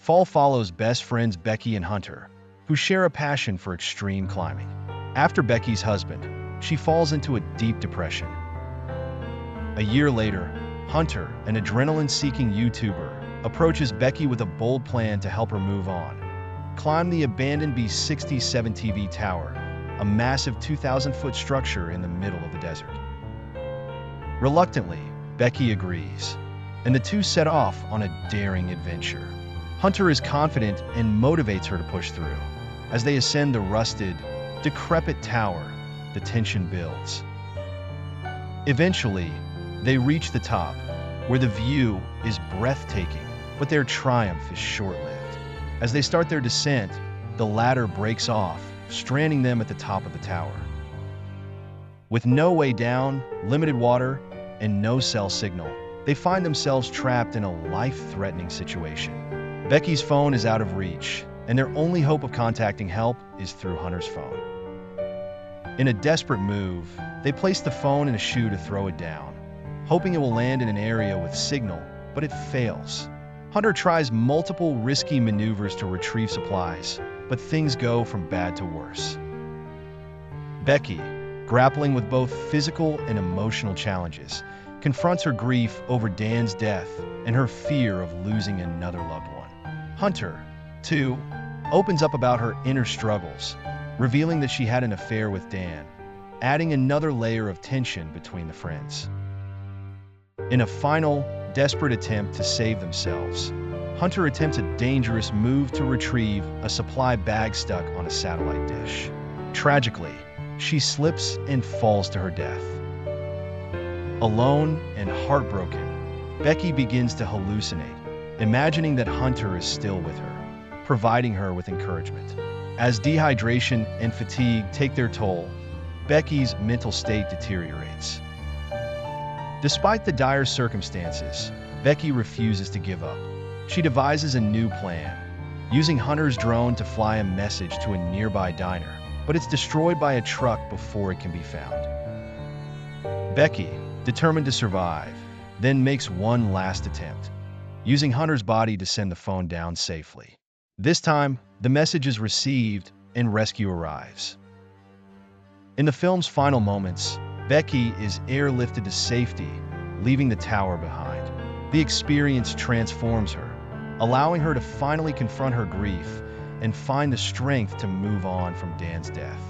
fall follows best friends Becky and Hunter, who share a passion for extreme climbing. After Becky's husband, she falls into a deep depression. A year later, Hunter, an adrenaline-seeking YouTuber, approaches Becky with a bold plan to help her move on. Climb the abandoned B67 TV tower, a massive 2,000-foot structure in the middle of the desert. Reluctantly, Becky agrees, and the two set off on a daring adventure. Hunter is confident and motivates her to push through. As they ascend the rusted, decrepit tower, the tension builds. Eventually, they reach the top, where the view is breathtaking, but their triumph is short-lived. As they start their descent, the ladder breaks off, stranding them at the top of the tower. With no way down, limited water, and no cell signal, they find themselves trapped in a life-threatening situation. Becky's phone is out of reach, and their only hope of contacting help is through Hunter's phone. In a desperate move, they place the phone in a shoe to throw it down, hoping it will land in an area with signal, but it fails. Hunter tries multiple risky maneuvers to retrieve supplies, but things go from bad to worse. Becky, grappling with both physical and emotional challenges, confronts her grief over Dan's death and her fear of losing another loved one. Hunter, too, opens up about her inner struggles, revealing that she had an affair with Dan, adding another layer of tension between the friends. In a final, desperate attempt to save themselves, Hunter attempts a dangerous move to retrieve a supply bag stuck on a satellite dish. Tragically, she slips and falls to her death. Alone and heartbroken, Becky begins to hallucinate, imagining that Hunter is still with her, providing her with encouragement. As dehydration and fatigue take their toll, Becky's mental state deteriorates. Despite the dire circumstances, Becky refuses to give up. She devises a new plan, using Hunter's drone to fly a message to a nearby diner, but it's destroyed by a truck before it can be found. Becky, determined to survive, then makes one last attempt, using Hunter's body to send the phone down safely. This time, the message is received and rescue arrives. In the film's final moments, Becky is airlifted to safety, leaving the tower behind. The experience transforms her, allowing her to finally confront her grief and find the strength to move on from Dan's death.